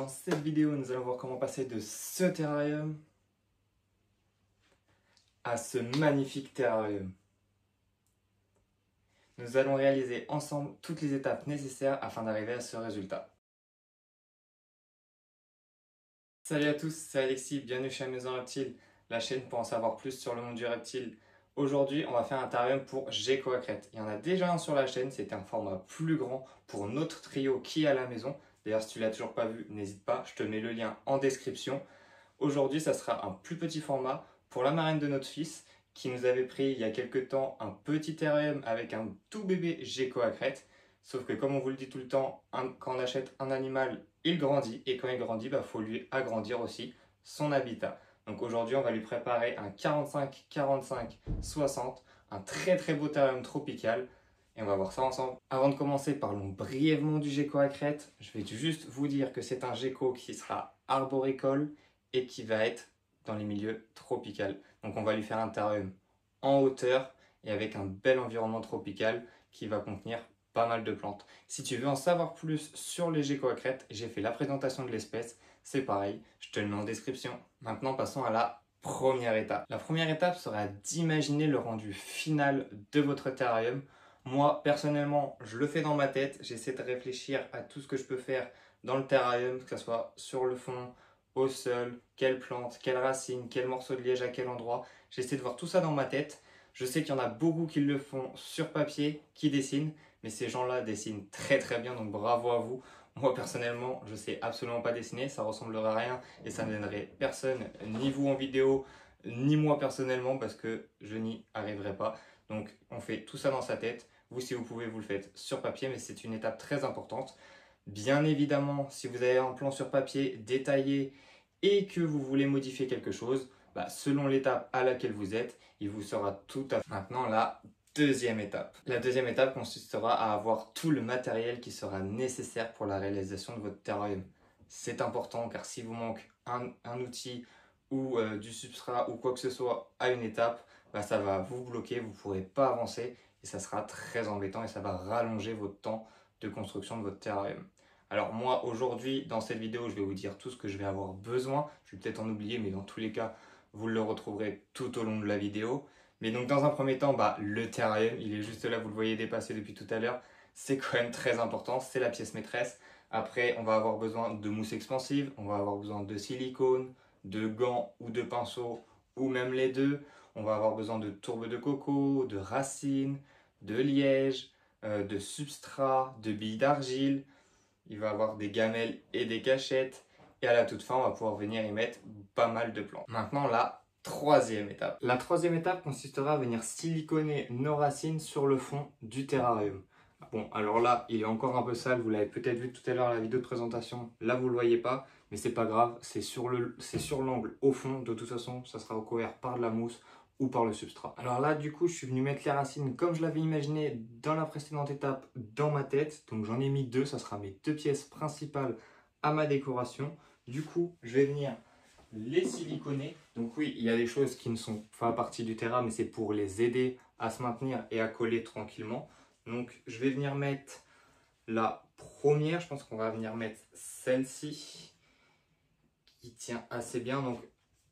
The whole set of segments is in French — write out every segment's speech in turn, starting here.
Dans cette vidéo, nous allons voir comment passer de ce terrarium à ce magnifique terrarium. Nous allons réaliser ensemble toutes les étapes nécessaires afin d'arriver à ce résultat. Salut à tous, c'est Alexis, bienvenue chez Maison Reptile, la chaîne pour en savoir plus sur le monde du reptile. Aujourd'hui, on va faire un terrarium pour gecko à crête. Il y en a déjà un sur la chaîne, c'était un format plus grand pour notre trio qui est à la maison. D'ailleurs, si tu l'as toujours pas vu, n'hésite pas, je te mets le lien en description. Aujourd'hui, ça sera un plus petit format pour la marraine de notre fils qui nous avait pris il y a quelques temps un petit terrarium avec un tout bébé gecko à crête. Sauf que comme on vous le dit tout le temps, quand on achète un animal, il grandit et quand il grandit, faut lui agrandir aussi son habitat. Donc aujourd'hui, on va lui préparer un 45-45-60, un très beau terrarium tropical. Et on va voir ça ensemble. Avant de commencer, parlons brièvement du gecko à crête. Je vais juste vous dire que c'est un gecko qui sera arboricole et qui va être dans les milieux tropicaux. Donc on va lui faire un terrarium en hauteur et avec un bel environnement tropical qui va contenir pas mal de plantes. Si tu veux en savoir plus sur les geckos à crête, j'ai fait la présentation de l'espèce, c'est pareil, je te le mets en description. Maintenant passons à la première étape. La première étape sera d'imaginer le rendu final de votre terrarium. Moi personnellement, je le fais dans ma tête, j'essaie de réfléchir à tout ce que je peux faire dans le terrarium, que ce soit sur le fond, au sol, quelle plante, quelle racine, quel morceau de liège à quel endroit. J'essaie de voir tout ça dans ma tête. Je sais qu'il y en a beaucoup qui le font sur papier, qui dessinent, mais ces gens-là dessinent très bien, donc bravo à vous. Moi personnellement, je sais absolument pas dessiner, ça ressemblerait à rien et ça ne mènerait personne, ni vous en vidéo, ni moi personnellement, parce que je n'y arriverai pas. Donc on fait tout ça dans sa tête. Vous, si vous pouvez, vous le faites sur papier, mais c'est une étape très importante. Bien évidemment, si vous avez un plan sur papier détaillé et que vous voulez modifier quelque chose, selon l'étape à laquelle vous êtes, il vous sera tout à fait. Maintenant, la deuxième étape. La deuxième étape consistera à avoir tout le matériel qui sera nécessaire pour la réalisation de votre terrarium. C'est important car s'il vous manque un outil ou du substrat ou quoi que ce soit à une étape, ça va vous bloquer, vous ne pourrez pas avancer et ça sera très embêtant et ça va rallonger votre temps de construction de votre terrarium. Alors moi aujourd'hui dans cette vidéo je vais vous dire tout ce que je vais avoir besoin, je vais peut-être en oublier mais dans tous les cas vous le retrouverez tout au long de la vidéo. Mais donc dans un premier temps le terrarium, il est juste là, vous le voyez dépasser depuis tout à l'heure, c'est quand même très important, c'est la pièce maîtresse. Après on va avoir besoin de mousse expansive, on va avoir besoin de silicone, de gants ou de pinceaux ou même les deux. On va avoir besoin de tourbe de coco, de racines, de liège, de substrat, de billes d'argile. Il va avoir des gamelles et des cachettes. Et à la toute fin, on va pouvoir venir y mettre pas mal de plantes. Maintenant, la troisième étape. La troisième étape consistera à venir siliconer nos racines sur le fond du terrarium. Bon, alors là, il est encore un peu sale. Vous l'avez peut-être vu tout à l'heure à la vidéo de présentation. Là, vous ne le voyez pas, mais c'est pas grave. C'est sur l'angle au fond. De toute façon, ça sera recouvert par de la mousse ou par le substrat. Alors là, du coup, je suis venu mettre les racines comme je l'avais imaginé dans la précédente étape dans ma tête. Donc j'en ai mis deux, ça sera mes deux pièces principales à ma décoration. Du coup, je vais venir les siliconer. Donc oui, il y a des choses qui ne sont pas partie du terrain, mais c'est pour les aider à se maintenir et à coller tranquillement. Donc je vais venir mettre la première, je pense qu'on va venir mettre celle-ci qui tient assez bien. Donc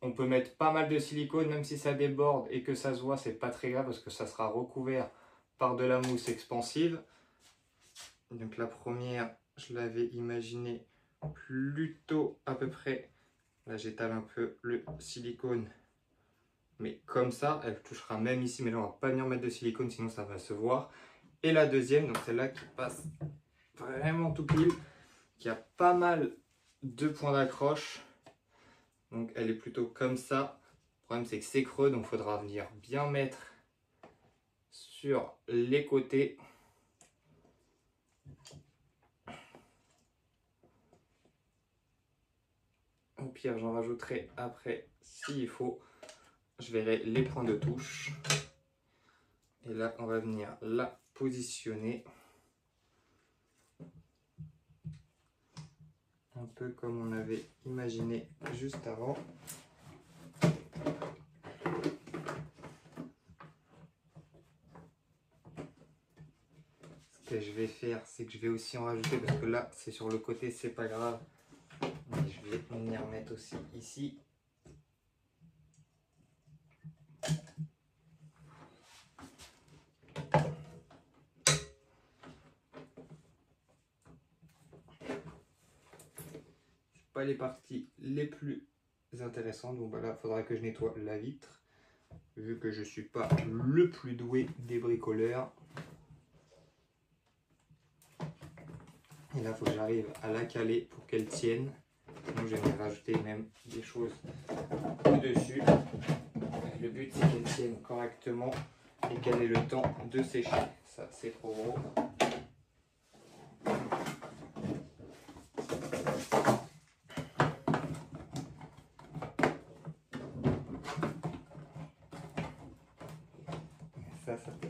on peut mettre pas mal de silicone, même si ça déborde et que ça se voit, c'est pas très grave parce que ça sera recouvert par de la mousse expansive. Donc la première, je l'avais imaginé plutôt à peu près, là j'étale un peu le silicone, mais comme ça, elle touchera même ici, mais là on va pas venir mettre de silicone sinon ça va se voir. Et la deuxième, donc celle-là qui passe vraiment tout pile, qui a pas mal de points d'accroche. Donc elle est plutôt comme ça. Le problème c'est que c'est creux, donc il faudra venir bien mettre sur les côtés. Au pire j'en rajouterai après s'il faut. Je verrai les points de touche. Et là on va venir la positionner. Un peu comme on avait imaginé juste avant. Ce que je vais faire, c'est que je vais aussi en rajouter parce que là, c'est sur le côté, c'est pas grave. venir mettre aussi ici. Pas les parties les plus intéressantes, donc voilà, il faudra que je nettoie la vitre vu que je suis pas le plus doué des bricoleurs. Et là il faut que j'arrive à la caler pour qu'elle tienne, donc j'aimerais rajouter même des choses au dessus. Le but c'est qu'elle tienne correctement et qu'elle ait le temps de sécher. Ça c'est trop gros. Ça peut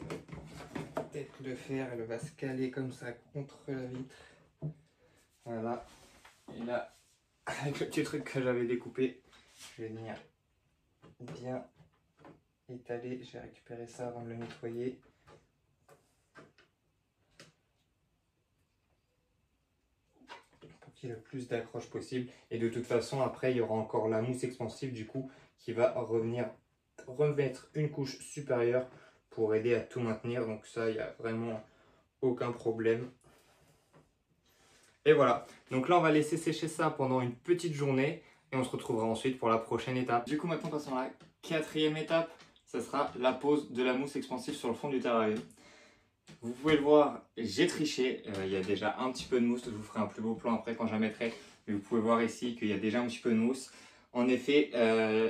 peut-être le faire, elle va se caler comme ça contre la vitre. Voilà. Et là, avec le petit truc que j'avais découpé, je vais venir bien étaler. J'ai récupéré ça avant de le nettoyer. Pour qu'il y ait le plus d'accroche possible. Et de toute façon, après, il y aura encore la mousse expansive du coup qui va revenir remettre une couche supérieure pour aider à tout maintenir. Donc ça, il n'y a vraiment aucun problème. Et voilà, donc là on va laisser sécher ça pendant une petite journée et on se retrouvera ensuite pour la prochaine étape. Du coup maintenant passons à la quatrième étape, ça sera la pose de la mousse expansive sur le fond du terrarium. Vous pouvez le voir, j'ai triché, il y a déjà un petit peu de mousse, je vous ferai un plus beau plan après quand je la mettrai, mais vous pouvez voir ici qu'il y a déjà un petit peu de mousse. En effet,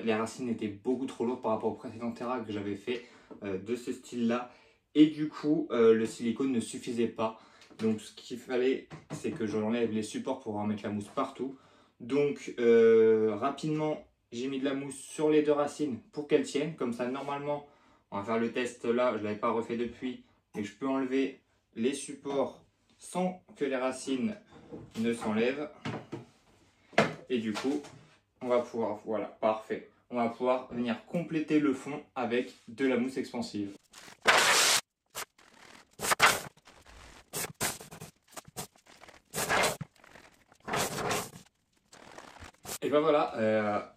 les racines étaient beaucoup trop lourdes par rapport au précédent terra que j'avais fait de ce style là et du coup le silicone ne suffisait pas. Donc ce qu'il fallait, c'est que je enlève les supports pour pouvoir mettre la mousse partout. Donc rapidement, j'ai mis de la mousse sur les deux racines pour qu'elles tiennent. Comme ça, normalement, on va faire le test là, je ne l'avais pas refait depuis, mais je peux enlever les supports sans que les racines ne s'enlèvent. Et du coup, on va pouvoir, voilà, parfait. On va pouvoir venir compléter le fond avec de la mousse expansive. Et ben voilà,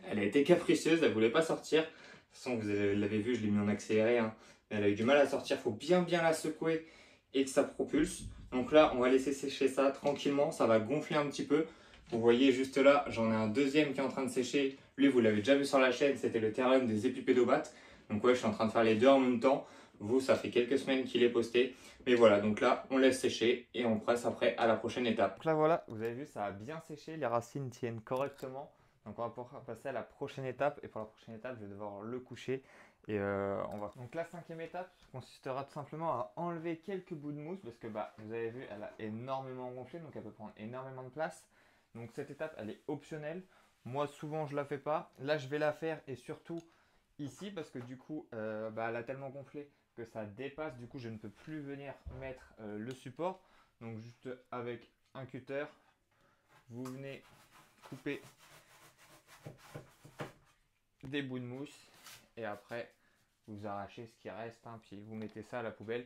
elle a été capricieuse, elle voulait pas sortir. De toute façon, vous l'avez vu, je l'ai mis en accéléré. Hein. Elle a eu du mal à sortir, il faut bien la secouer et que ça propulse. Donc là, on va laisser sécher ça tranquillement, ça va gonfler un petit peu. Vous voyez juste là, j'en ai un deuxième qui est en train de sécher. Lui, vous l'avez déjà vu sur la chaîne, c'était le terrarium des épipédobates. Donc ouais, je suis en train de faire les deux en même temps. Vous, ça fait quelques semaines qu'il est posté. Mais voilà, donc là, on laisse sécher et on passe après à la prochaine étape. Donc là, voilà, vous avez vu, ça a bien séché. Les racines tiennent correctement. Donc on va pouvoir passer à la prochaine étape. Et pour la prochaine étape, je vais devoir le coucher. Et on va. Donc la cinquième étape consistera tout simplement à enlever quelques bouts de mousse. Parce que bah, vous avez vu, elle a énormément gonflé. Donc elle peut prendre énormément de place. Donc cette étape, elle est optionnelle. Moi, souvent, je la fais pas. Là, je vais la faire. Et surtout ici, parce que du coup, bah, elle a tellement gonflé que ça dépasse, du coup je ne peux plus venir mettre le support. Donc juste avec un cutter, vous venez couper des bouts de mousse et après vous arrachez ce qui reste, hein, puis vous mettez ça à la poubelle.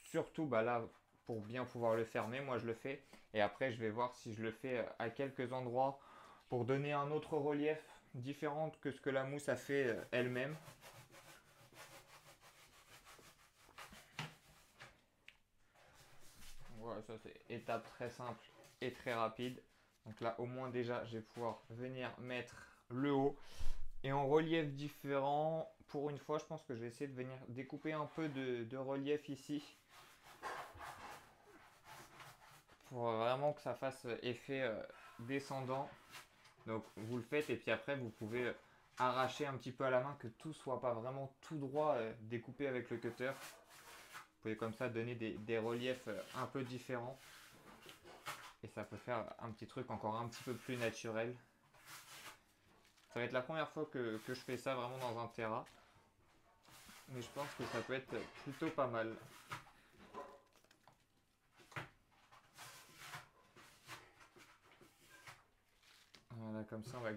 Surtout bah là, pour bien pouvoir le fermer, moi je le fais et après je vais voir si je le fais à quelques endroits pour donner un autre relief différent que ce que la mousse a fait elle-même. Voilà, ça c'est étape très simple et très rapide. Donc là au moins déjà je vais pouvoir venir mettre le haut. Et en relief différent, pour une fois je pense que je vais essayer de venir découper un peu de relief ici. Pour vraiment que ça fasse effet descendant. Donc vous le faites et puis après vous pouvez arracher un petit peu à la main que tout soit pas vraiment tout droit découpé avec le cutter. Vous pouvez comme ça donner des reliefs un peu différents. Et ça peut faire un petit truc encore un petit peu plus naturel. Ça va être la première fois que je fais ça vraiment dans un terra. Mais je pense que ça peut être plutôt pas mal. Voilà, comme ça on va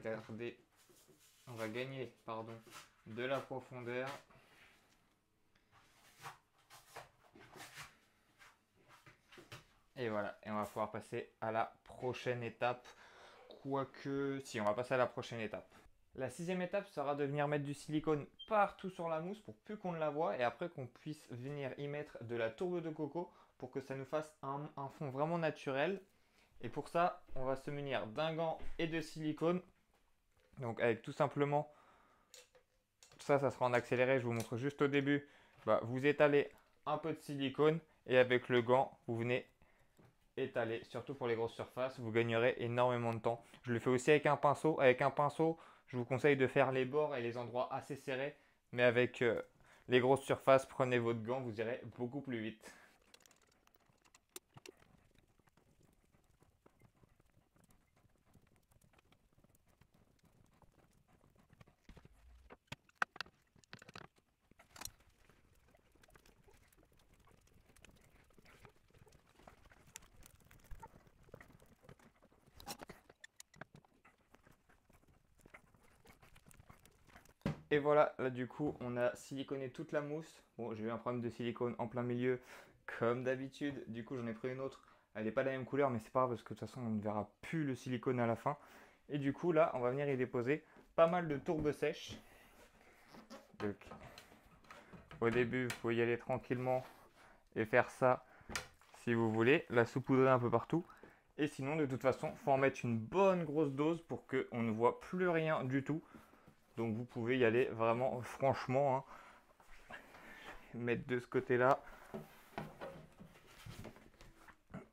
gagner de la profondeur. Et voilà, et on va pouvoir passer à la prochaine étape. quoique, si, on va passer à la prochaine étape. La sixième étape sera de venir mettre du silicone partout sur la mousse pour plus qu'on ne la voie et après qu'on puisse venir y mettre de la tourbe de coco pour que ça nous fasse un fond vraiment naturel. Et pour ça, on va se munir d'un gant et de silicone. Donc avec tout simplement, ça sera en accéléré, je vous montre juste au début. Vous étalez un peu de silicone et avec le gant, vous venez étaler, surtout pour les grosses surfaces, vous gagnerez énormément de temps. Je le fais aussi avec un pinceau. Avec un pinceau, je vous conseille de faire les bords et les endroits assez serrés. Mais avec les grosses surfaces, prenez votre gant, vous irez beaucoup plus vite. Et voilà, là du coup, on a siliconé toute la mousse. Bon, j'ai eu un problème de silicone en plein milieu, comme d'habitude. Du coup, j'en ai pris une autre. Elle n'est pas de la même couleur, mais c'est pas grave parce que de toute façon, on ne verra plus le silicone à la fin. Et du coup, là, on va venir y déposer pas mal de tourbes sèches. Donc, au début, vous pouvez y aller tranquillement et faire ça si vous voulez. La saupoudrer un peu partout. Et sinon, de toute façon, il faut en mettre une bonne grosse dose pour qu'on ne voit plus rien du tout. Donc vous pouvez y aller vraiment franchement, hein. Mettre de ce côté-là.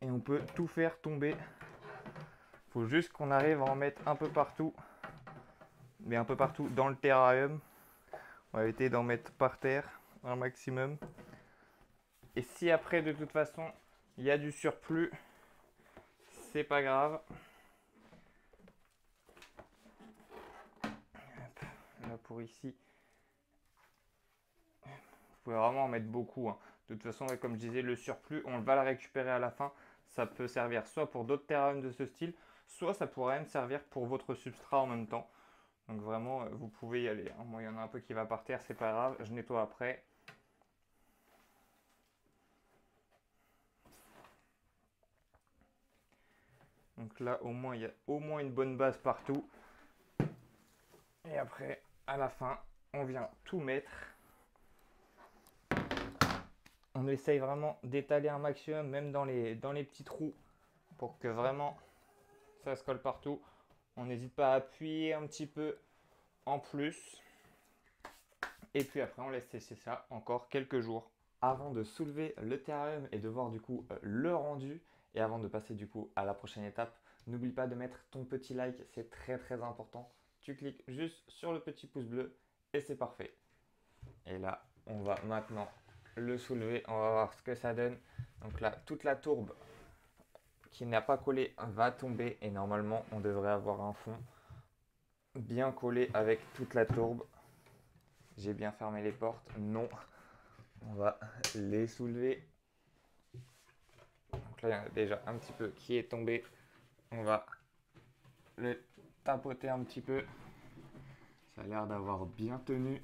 Et on peut tout faire tomber. Il faut juste qu'on arrive à en mettre un peu partout. Mais un peu partout dans le terrarium. On va éviter d'en mettre par terre un maximum. Et si après de toute façon il y a du surplus, c'est pas grave. Hop, là pour ici. Vous pouvez vraiment en mettre beaucoup, hein. De toute façon, comme je disais, le surplus, on va le récupérer à la fin. Ça peut servir soit pour d'autres terrariums de ce style, soit ça pourrait même servir pour votre substrat en même temps. Donc vraiment, vous pouvez y aller, hein. Moi, il y en a un peu qui va par terre, c'est pas grave, je nettoie après. Donc là, au moins, il y a au moins une bonne base partout. Et après, à la fin, on vient tout mettre. On essaye vraiment d'étaler un maximum, même dans les petits trous, pour que vraiment ça se colle partout. On n'hésite pas à appuyer un petit peu en plus. Et puis après, on laisse sécher ça encore quelques jours. Avant de soulever le terrarium et de voir du coup le rendu, et avant de passer du coup à la prochaine étape, n'oublie pas de mettre ton petit like, c'est très très important. Tu cliques juste sur le petit pouce bleu et c'est parfait. Et là, on va maintenant le soulever, on va voir ce que ça donne. Donc là, toute la tourbe qui n'a pas collé va tomber et normalement, on devrait avoir un fond bien collé avec toute la tourbe. J'ai bien fermé les portes. Non. On va les soulever. Donc là, il y en a déjà un petit peu qui est tombé. On va le tapoter un petit peu. Ça a l'air d'avoir bien tenu.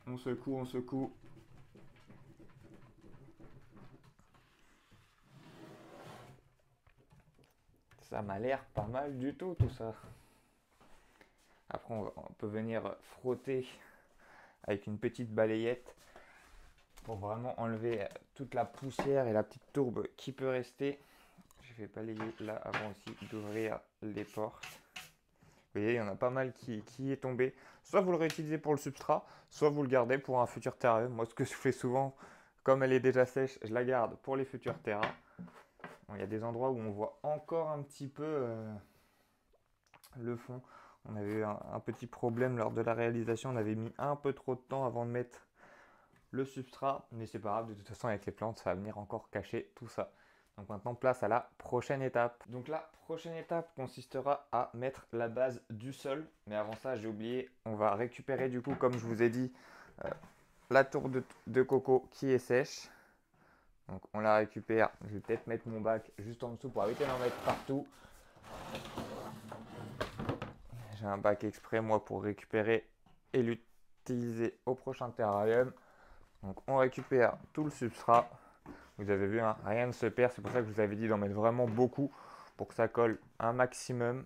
On secoue, on secoue. Ça m'a l'air pas mal du tout ça. Après, on peut venir frotter avec une petite balayette pour vraiment enlever toute la poussière et la petite tourbe qui peut rester. Je vais balayer là avant aussi d'ouvrir les portes. Vous voyez, il y en a pas mal qui est tombé. Soit vous le réutilisez pour le substrat, soit vous le gardez pour un futur terrarium. Moi, ce que je fais souvent, comme elle est déjà sèche, je la garde pour les futurs terras. Bon, il y a des endroits où on voit encore un petit peu le fond. On avait eu un petit problème lors de la réalisation. On avait mis un peu trop de temps avant de mettre le substrat. Mais c'est pas grave, de toute façon, avec les plantes, ça va venir encore cacher tout ça. Donc maintenant, place à la prochaine étape. Donc la prochaine étape consistera à mettre la base du sol. Mais avant ça, j'ai oublié, on va récupérer du coup, comme je vous ai dit, la tourbe de coco qui est sèche. Donc on la récupère. Je vais peut-être mettre mon bac juste en dessous pour éviter d'en mettre partout. J'ai un bac exprès, moi, pour récupérer et l'utiliser au prochain terrarium. Donc on récupère tout le substrat. Vous avez vu, hein, rien ne se perd. C'est pour ça que je vous avais dit d'en mettre vraiment beaucoup pour que ça colle un maximum.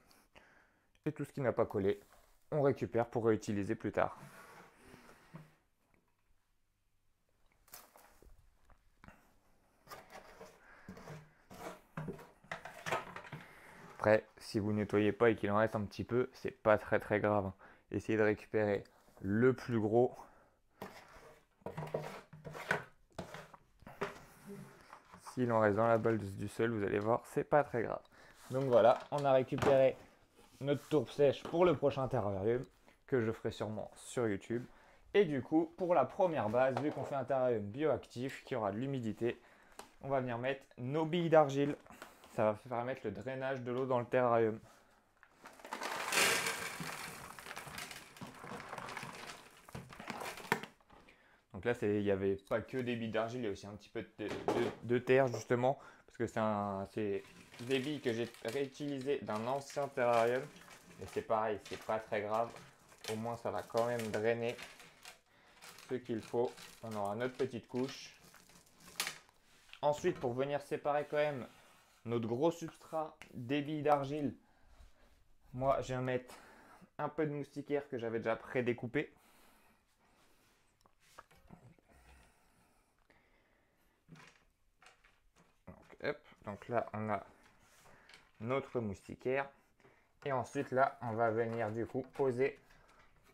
Et tout ce qui n'a pas collé, on récupère pour réutiliser plus tard. Après, si vous nettoyez pas et qu'il en reste un petit peu, c'est pas très grave. Essayez de récupérer le plus gros. S'il en reste dans la balle du sol, vous allez voir, c'est pas très grave. Donc voilà, on a récupéré notre tourbe sèche pour le prochain terrarium que je ferai sûrement sur YouTube. Et du coup, pour la première base, vu qu'on fait un terrarium bioactif qui aura de l'humidité, on va venir mettre nos billes d'argile. Ça va permettre le drainage de l'eau dans le terrarium. Donc là, il n'y avait pas que des billes d'argile, il y a aussi un petit peu de terre justement, parce que c'est des billes que j'ai réutilisées d'un ancien terrarium. Et c'est pareil, c'est pas très grave. Au moins, ça va quand même drainer ce qu'il faut. On aura notre petite couche. Ensuite, pour venir séparer quand même notre gros substrat des billes d'argile, moi, je viens mettre un peu de moustiquaire que j'avais déjà pré-découpé. Donc là, on a notre moustiquaire. Et ensuite, là, on va venir du coup poser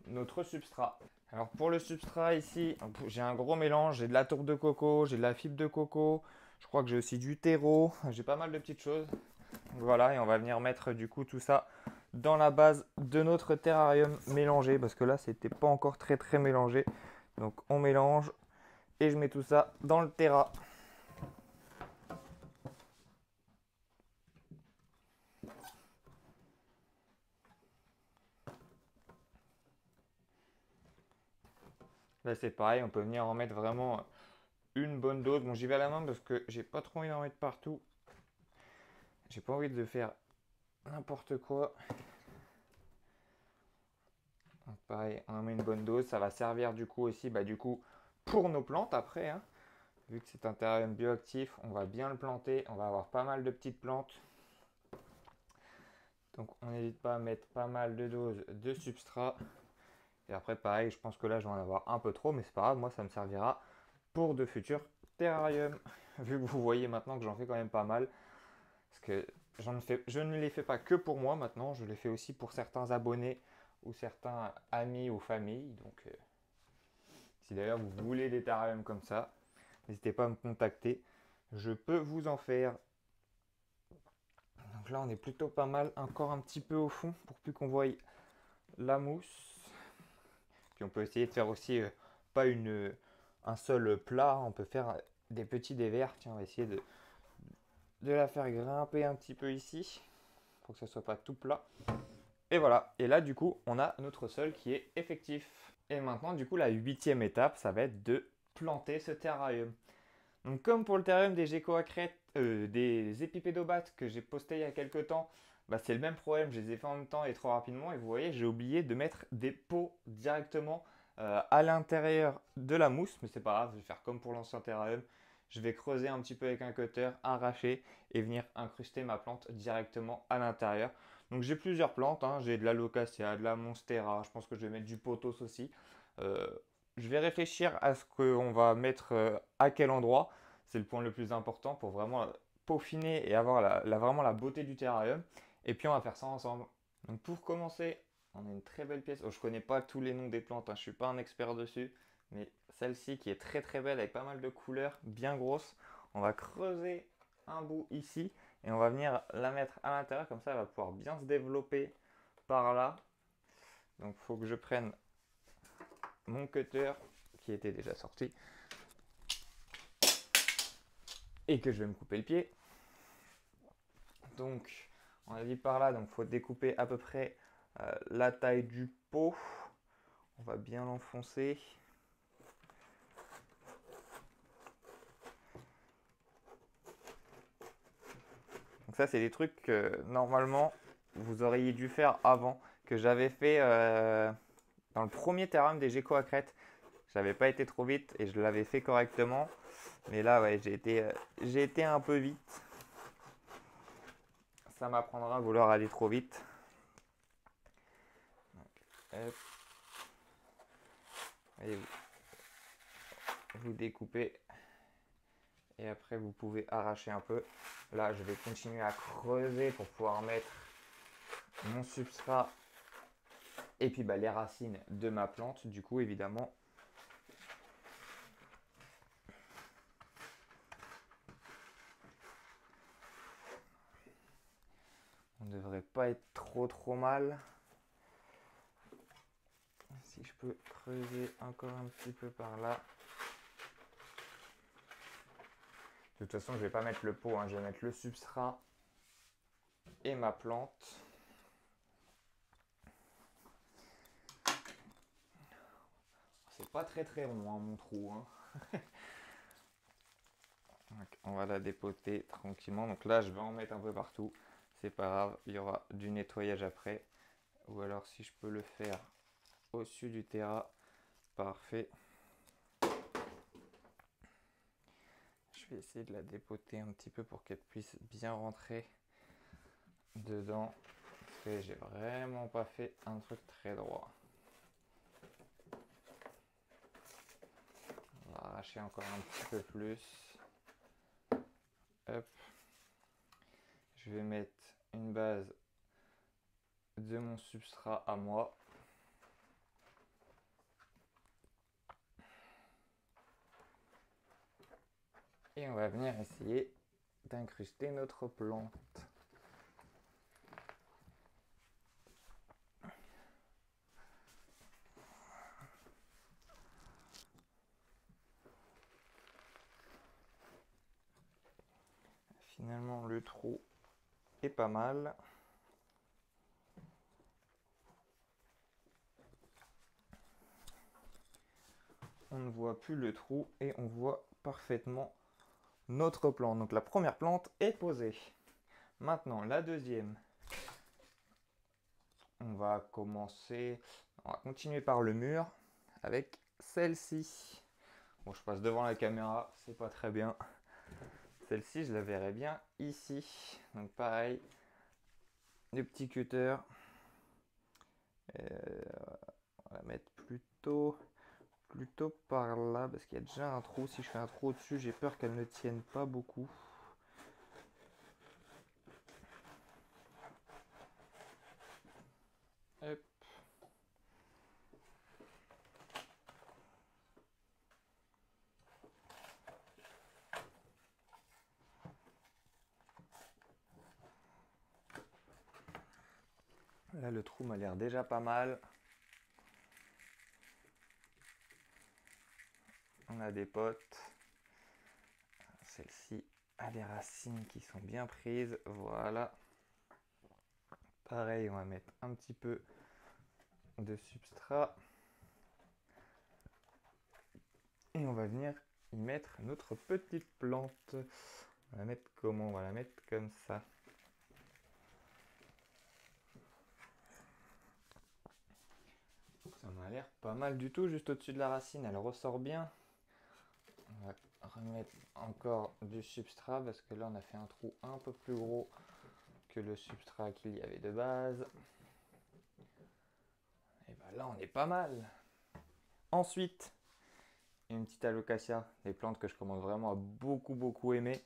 notre substrat. Alors pour le substrat ici, j'ai un gros mélange. J'ai de la tourbe de coco, j'ai de la fibre de coco. Je crois que j'ai aussi du terreau. J'ai pas mal de petites choses. Donc voilà, et on va venir mettre du coup tout ça dans la base de notre terrarium mélangé. Parce que là, c'était pas encore très mélangé. Donc on mélange et je mets tout ça dans le terra. Là c'est pareil, on peut venir en mettre vraiment une bonne dose. Bon, j'y vais à la main parce que j'ai pas trop envie d'en mettre partout. J'ai pas envie de faire n'importe quoi. Donc pareil, on en met une bonne dose. Ça va servir du coup aussi pour nos plantes après. Hein. Vu que c'est un terrarium bioactif, on va bien le planter. On va avoir pas mal de petites plantes. Donc on n'hésite pas à mettre pas mal de doses de substrat. Et après pareil, je pense que là je vais en avoir un peu trop, mais c'est pas grave, moi ça me servira pour de futurs terrariums. Vu que vous voyez maintenant que j'en fais quand même pas mal. Parce que je ne les fais pas que pour moi maintenant, je les fais aussi pour certains abonnés ou certains amis ou familles. Donc si d'ailleurs vous voulez des terrariums comme ça, n'hésitez pas à me contacter. Je peux vous en faire. Donc là on est plutôt pas mal, encore un petit peu au fond pour plus qu'on voie la mousse. Puis on peut essayer de faire aussi pas un seul plat, on peut faire des petits dévers. Tiens, on va essayer de la faire grimper un petit peu ici pour que ça soit pas tout plat. Et voilà, et là du coup on a notre sol qui est effectif. Et maintenant du coup la 8e étape, ça va être de planter ce terrarium. Donc comme pour le terrarium des geckos à crête, des épipédobates que j'ai posté il y a quelques temps, c'est le même problème, je les ai fait en même temps et trop rapidement. Et vous voyez, j'ai oublié de mettre des pots directement à l'intérieur de la mousse. Mais c'est pas grave, je vais faire comme pour l'ancien terrarium. Je vais creuser un petit peu avec un cutter, arracher et venir incruster ma plante directement à l'intérieur. Donc j'ai plusieurs plantes, hein. J'ai de l'alocasia, de la monstera, je pense que je vais mettre du pothos aussi. Euh, je vais réfléchir à ce qu'on va mettre à quel endroit. C'est le point le plus important pour vraiment peaufiner et avoir vraiment la beauté du terrarium. Et puis on va faire ça ensemble. Donc pour commencer, on a une très belle pièce. Oh, je ne connais pas tous les noms des plantes, hein. Je ne suis pas un expert dessus. Mais celle-ci qui est très belle avec pas mal de couleurs, bien grosse. On va creuser un bout ici et on va venir la mettre à l'intérieur. Comme ça, elle va pouvoir bien se développer par là. Donc il faut que je prenne mon cutter qui était déjà sorti et que je vais me couper le pied. Donc on a dit par là, donc il faut découper à peu près la taille du pot. On va bien l'enfoncer. Donc ça c'est des trucs que normalement vous auriez dû faire avant, que j'avais fait dans le premier terrain des geckos à crête. J'avais pas été trop vite et je l'avais fait correctement. Mais là ouais, j'ai été un peu vite. ça m'apprendra à vouloir aller trop vite. Donc, hop. Et vous découpez et après vous pouvez arracher un peu. Là je vais continuer à creuser pour pouvoir mettre mon substrat et puis les racines de ma plante du coup évidemment. On ne devrait pas être trop mal. Si je peux creuser encore un petit peu par là. De toute façon, je ne vais pas mettre le pot, hein. Je vais mettre le substrat et ma plante. C'est pas très rond, hein, mon trou. Hein. Donc, on va la dépoter tranquillement. Donc là, je vais en mettre un peu partout. C'est pas grave, il y aura du nettoyage après. Ou alors, si je peux le faire au-dessus du terrain, parfait. Je vais essayer de la dépoter un petit peu pour qu'elle puisse bien rentrer dedans. Parce que j'ai vraiment pas fait un truc très droit. On va arracher encore un petit peu plus. Hop. Je vais mettre une base de mon substrat à moi. Et on va venir essayer d'incruster notre plante. Finalement, le trou est pas mal. On ne voit plus le trou et on voit parfaitement notre plante. Donc la première plante est posée. Maintenant, la deuxième. On va continuer par le mur avec celle-ci. Bon, je passe devant la caméra, c'est pas très bien. Celle-ci, je la verrai bien ici. Donc pareil, des petits cutters. On va la mettre plutôt par là parce qu'il y a déjà un trou. Si je fais un trou au-dessus, j'ai peur qu'elle ne tienne pas beaucoup. Hop. Là, le trou m'a l'air déjà pas mal. On a des potes. Celle-ci a des racines qui sont bien prises. Voilà. Pareil, on va mettre un petit peu de substrat. Et on va venir y mettre notre petite plante. On va la mettre comment? On va la mettre comme ça. Ça m'a l'air pas mal du tout, juste au-dessus de la racine, elle ressort bien. On va remettre encore du substrat parce que là on a fait un trou un peu plus gros que le substrat qu'il y avait de base. Et ben là on est pas mal. Ensuite, une petite alocasia, des plantes que je commence vraiment à beaucoup aimer.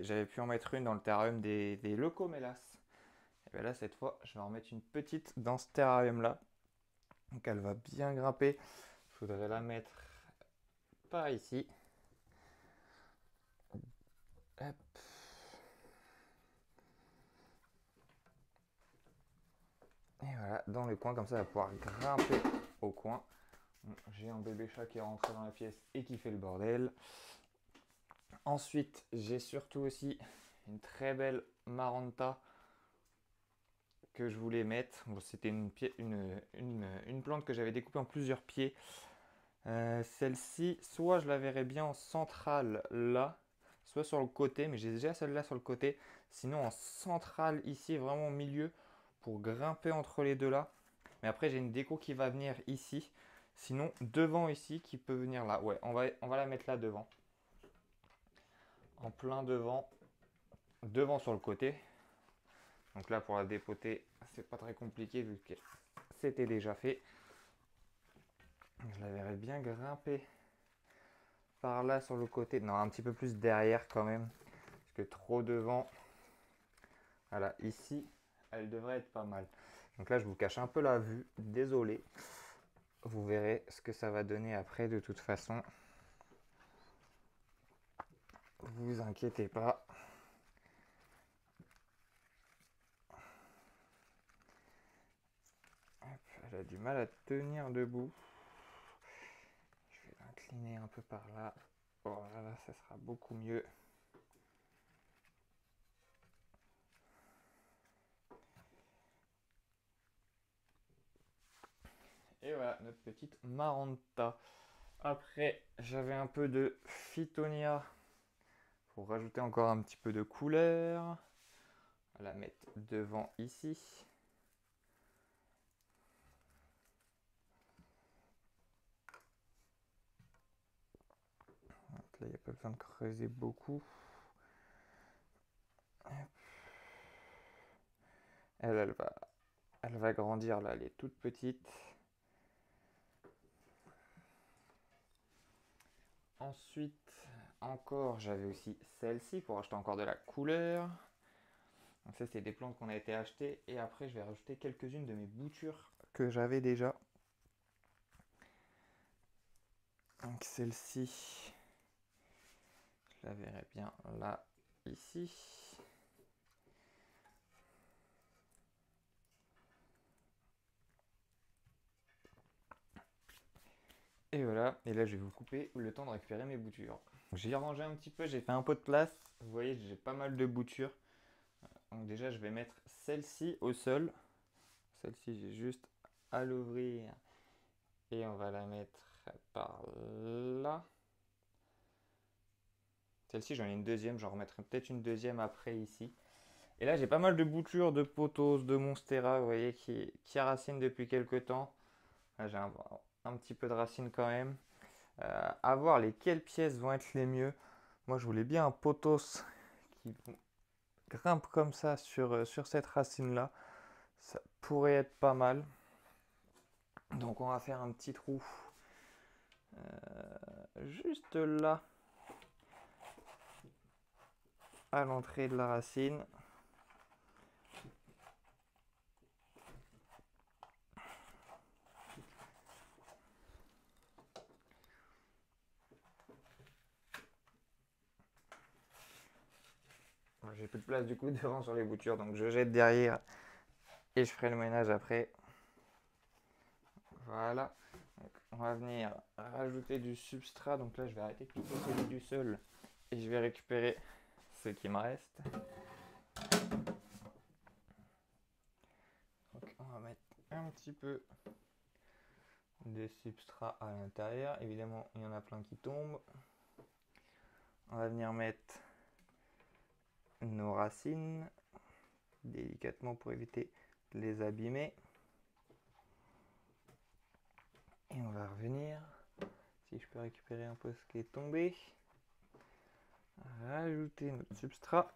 J'avais pu en mettre une dans le terrarium des Leucomélas. Et bien là cette fois je vais en mettre une petite dans ce terrarium là. Donc elle va bien grimper. Il faudrait la mettre par ici. Hop. Et voilà, dans le coin, comme ça, elle va pouvoir grimper au coin. J'ai un bébé chat qui est rentré dans la pièce et qui fait le bordel. Ensuite, j'ai surtout aussi une très belle Maranta que je voulais mettre. Bon, c'était une plante que j'avais découpée en plusieurs pieds. Celle-ci, soit je la verrais bien en centrale là, soit sur le côté, mais j'ai déjà celle-là sur le côté. Sinon en centrale ici, vraiment au milieu, pour grimper entre les deux là. Mais après j'ai une déco qui va venir ici. Sinon devant ici qui peut venir là. Ouais, on va la mettre là devant. En plein devant. Devant sur le côté. Donc là, pour la dépoter, c'est pas très compliqué vu que c'était déjà fait. Je la verrais bien grimper par là sur le côté. Non, un petit peu plus derrière quand même. Parce que trop devant. Voilà, ici, elle devrait être pas mal. Donc là, je vous cache un peu la vue. Désolé. Vous verrez ce que ça va donner après de toute façon. Vous inquiétez pas. Hop, elle a du mal à tenir debout. Je vais l'incliner un peu par là. Voilà, ça sera beaucoup mieux. Et voilà, notre petite Maranta. Après, j'avais un peu de Phytonia pour rajouter encore un petit peu de couleur. On va la mettre devant ici. Donc là, il n'y a pas besoin de creuser beaucoup. Elle va grandir là, elle est toute petite. Ensuite, encore, j'avais aussi celle-ci pour acheter encore de la couleur. Donc ça, c'est des plantes qu'on a été achetées. Et après, je vais rajouter quelques-unes de mes boutures que j'avais déjà. Donc celle-ci, je la verrai bien là, ici. Et voilà, et là je vais vous couper le temps de récupérer mes boutures. J'ai rangé un petit peu, j'ai fait un peu de place. Vous voyez, j'ai pas mal de boutures. Donc déjà, je vais mettre celle-ci au sol. Celle-ci, j'ai juste à l'ouvrir. Et on va la mettre par là. Celle-ci, j'en ai une deuxième. J'en remettrai peut-être une deuxième après ici. Et là, j'ai pas mal de boutures de pothos, de monstera, vous voyez, qui racinent depuis quelques temps. Là, j'ai un petit peu de racines quand même. À voir lesquelles pièces vont être les mieux. Moi, je voulais bien un pothos qui grimpe comme ça sur cette racine-là. Ça pourrait être pas mal. Donc, on va faire un petit trou juste là, à l'entrée de la racine. J'ai plus de place du coup devant sur les boutures, donc je jette derrière et je ferai le ménage après. Voilà. Donc, on va venir rajouter du substrat. Donc là, je vais arrêter de piquer celui du sol et je vais récupérer ce qui me reste. Donc, on va mettre un petit peu de substrat à l'intérieur. Évidemment, il y en a plein qui tombent. On va venir mettre nos racines délicatement pour éviter de les abîmer. Et on va revenir, si je peux récupérer un peu ce qui est tombé, rajouter notre substrat.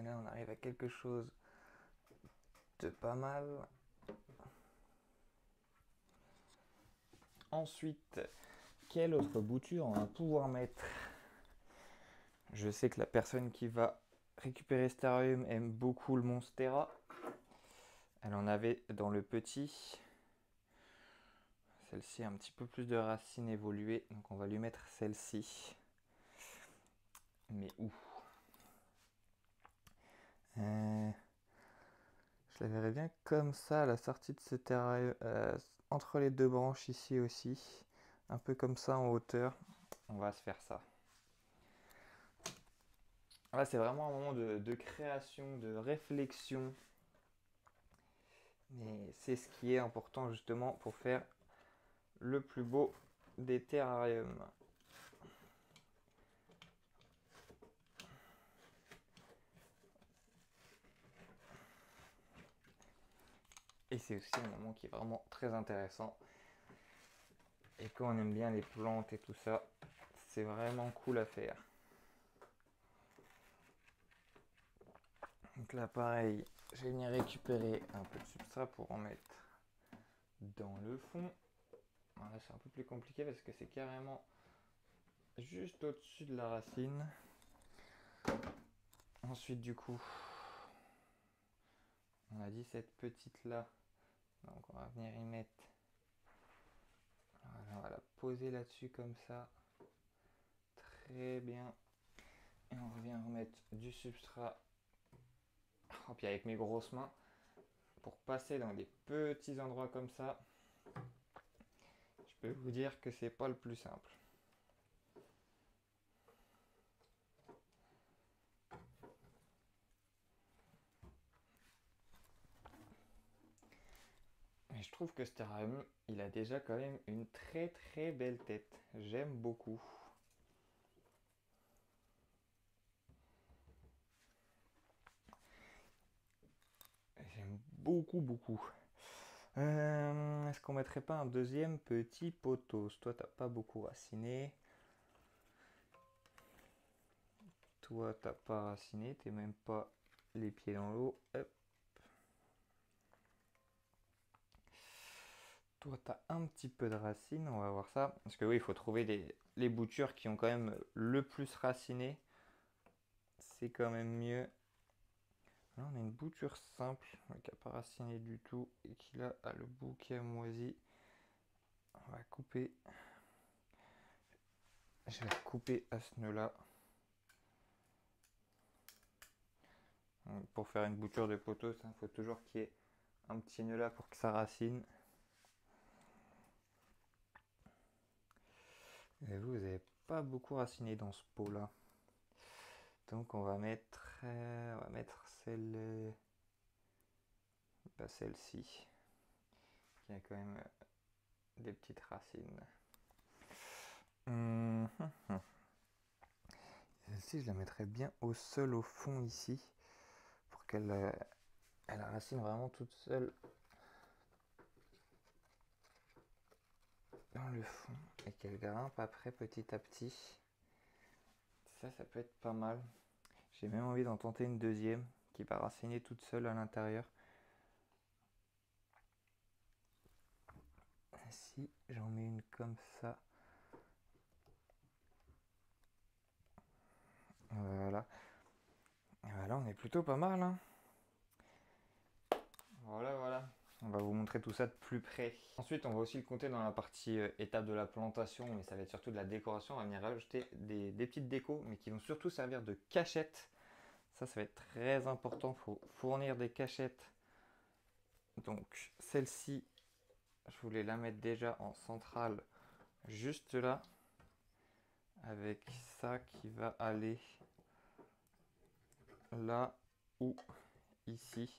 Là, on arrive à quelque chose de pas mal. Ensuite, quelle autre bouture on va pouvoir mettre? Je sais que la personne qui va récupérer cet terrarium aime beaucoup le Monstera. Elle en avait dans le petit. Celle-ci a un petit peu plus de racines évoluées, donc on va lui mettre celle-ci. Mais où? Je la verrais bien comme ça à la sortie de ce terrarium, entre les deux branches ici aussi. Un peu comme ça en hauteur. On va se faire ça. Là, c'est vraiment un moment de création, de réflexion. Mais c'est ce qui est important justement pour faire le plus beau des terrariums. Et c'est aussi un moment qui est vraiment très intéressant. Et quand on aime bien les plantes et tout ça, c'est vraiment cool à faire. Donc là pareil, je vais venir récupérer un peu de substrat pour en mettre dans le fond. Là c'est un peu plus compliqué parce que c'est carrément juste au-dessus de la racine. Ensuite du coup, on a dit cette petite là. Donc on va venir y mettre. Voilà, on va la poser là-dessus comme ça. Très bien. Et on revient remettre du substrat. Et puis avec mes grosses mains, pour passer dans des petits endroits comme ça, je peux vous dire que c'est pas le plus simple. Mais je trouve que ce terrarium, il a déjà quand même une très très belle tête. J'aime beaucoup. J'aime beaucoup beaucoup. Est-ce qu'on mettrait pas un deuxième petit poteau? Toi, t'as pas beaucoup raciné. Toi, t'as pas raciné. T'es même pas les pieds dans l'eau. Hop. Toi, t'as un petit peu de racine. On va voir ça. Parce que oui, il faut trouver les boutures qui ont quand même le plus raciné. C'est quand même mieux. Là, on a une bouture simple qui n'a pas raciné du tout et qui là a le bout qui a moisi. On va couper. Je vais couper à ce nœud-là. Pour faire une bouture de poteau, il faut toujours qu'il y ait un petit nœud là pour que ça racine. Et vous n'avez pas beaucoup raciné dans ce pot-là. Donc on va mettre celle-ci, qui a quand même des petites racines. Celle-ci, je la mettrais bien au sol, au fond ici, pour qu'elle elle racine vraiment toute seule dans le fond et qu'elle grimpe après petit à petit. Ça peut être pas mal. J'ai même envie d'en tenter une deuxième qui va raciner toute seule à l'intérieur. Si j'en mets une comme ça. Voilà. Et voilà, on est plutôt pas mal. Hein. Voilà. On va vous montrer tout ça de plus près. Ensuite, on va aussi le compter dans la partie étape de la plantation, mais ça va être surtout de la décoration. On va venir rajouter des petites décos, mais qui vont surtout servir de cachette. Ça va être très important. Il faut fournir des cachettes. Donc, celle-ci, je voulais la mettre déjà en centrale, juste là, avec ça qui va aller là ou ici.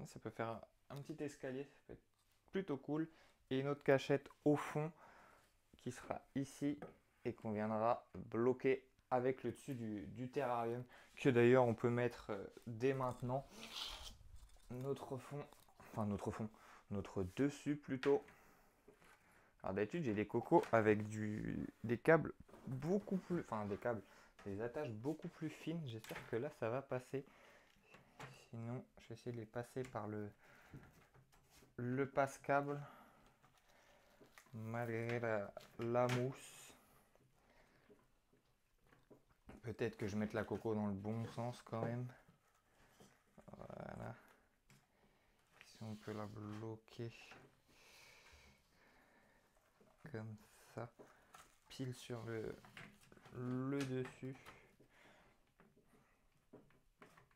Ça peut faire un petit escalier, ça peut être plutôt cool. Et une autre cachette au fond qui sera ici et qu'on viendra bloquer avec le dessus du terrarium, que d'ailleurs on peut mettre dès maintenant. Notre dessus plutôt. Alors d'habitude j'ai des cocos avec des câbles beaucoup plus, des attaches beaucoup plus fines. J'espère que là ça va passer. Sinon je vais essayer de les passer par le passe-câble malgré la mousse. Peut-être que je mette la coco dans le bon sens quand même. Voilà. Si on peut la bloquer comme ça, pile sur le dessus.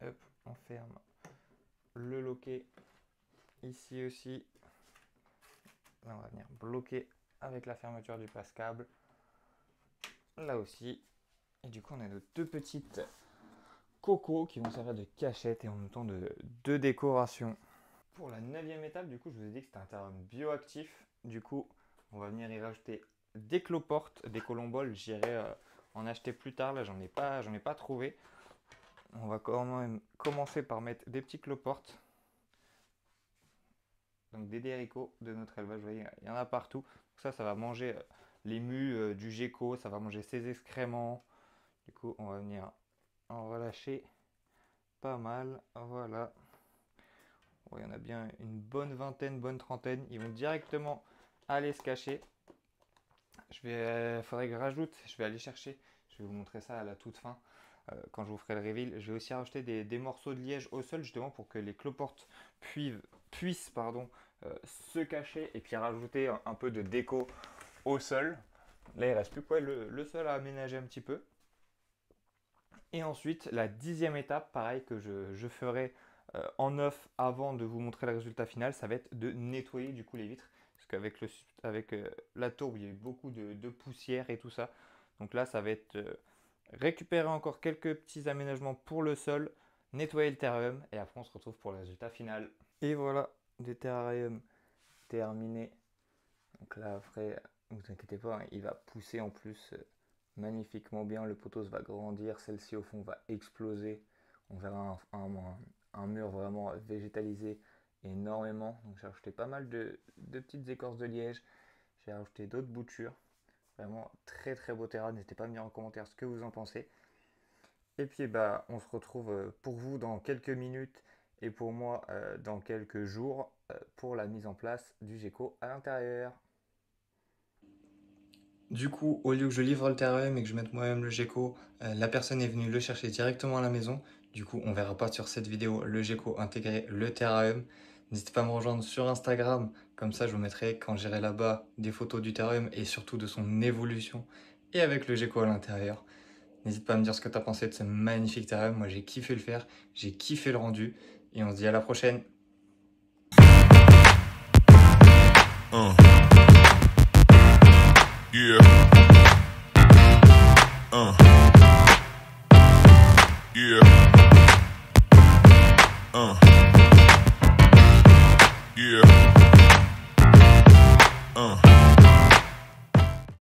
Hop, on ferme le loquet ici aussi. Là, on va venir bloquer avec la fermeture du passe-câble. Là aussi. Et du coup, on a nos deux petites cocos qui vont servir de cachette et en même temps de décoration. Pour la 9e étape, du coup, je vous ai dit que c'était un terrain bioactif. Du coup, on va venir y rajouter des cloportes, des colomboles. J'irai en acheter plus tard. Là, j'en ai pas trouvé. On va quand même commencer par mettre des petits cloportes. Donc des haricots de notre élevage. Vous voyez, il y en a partout. Ça va manger les mues du gecko. Ça va manger ses excréments. Du coup, on va venir en relâcher pas mal. Voilà. Bon, il y en a bien une bonne vingtaine, bonne trentaine. Ils vont directement aller se cacher. Faudrait que je rajoute. Je vais aller chercher. Je vais vous montrer ça à la toute fin. Quand je vous ferai le reveal. Je vais aussi rajouter des morceaux de liège au sol justement pour que les cloportes puissent se cacher et puis rajouter un peu de déco au sol. Là, il ne reste plus que le sol à aménager un petit peu. Et ensuite, la 10e étape, pareil, que je ferai en off avant de vous montrer le résultat final, ça va être de nettoyer du coup les vitres. Parce qu'avec la tourbe, il y a eu beaucoup de poussière et tout ça. Donc là, ça va être récupérer encore quelques petits aménagements pour le sol, nettoyer le terrarium et après on se retrouve pour le résultat final. Et voilà, des terrariums terminés. Donc là après, ne vous inquiétez pas, il va pousser en plus magnifiquement bien. Le poteau va grandir, celle-ci au fond va exploser. On verra un mur vraiment végétalisé énormément. Donc j'ai rajouté pas mal de petites écorces de liège. J'ai rajouté d'autres boutures. Vraiment très très beau terrain. N'hésitez pas à me dire en commentaire ce que vous en pensez. Et puis on se retrouve pour vous dans quelques minutes et pour moi dans quelques jours pour la mise en place du gecko à l'intérieur. Du coup, au lieu que je livre le terrarium et que je mette moi-même le gecko, la personne est venue le chercher directement à la maison. Du coup, on verra pas sur cette vidéo le gecko intégrer le terrarium. N'hésitez pas à me rejoindre sur Instagram, comme ça je vous mettrai quand j'irai là-bas des photos du terrarium et surtout de son évolution et avec le gecko à l'intérieur. N'hésite pas à me dire ce que tu as pensé de ce magnifique terrarium. Moi j'ai kiffé le faire, j'ai kiffé le rendu et on se dit à la prochaine. Yeah. Yeah.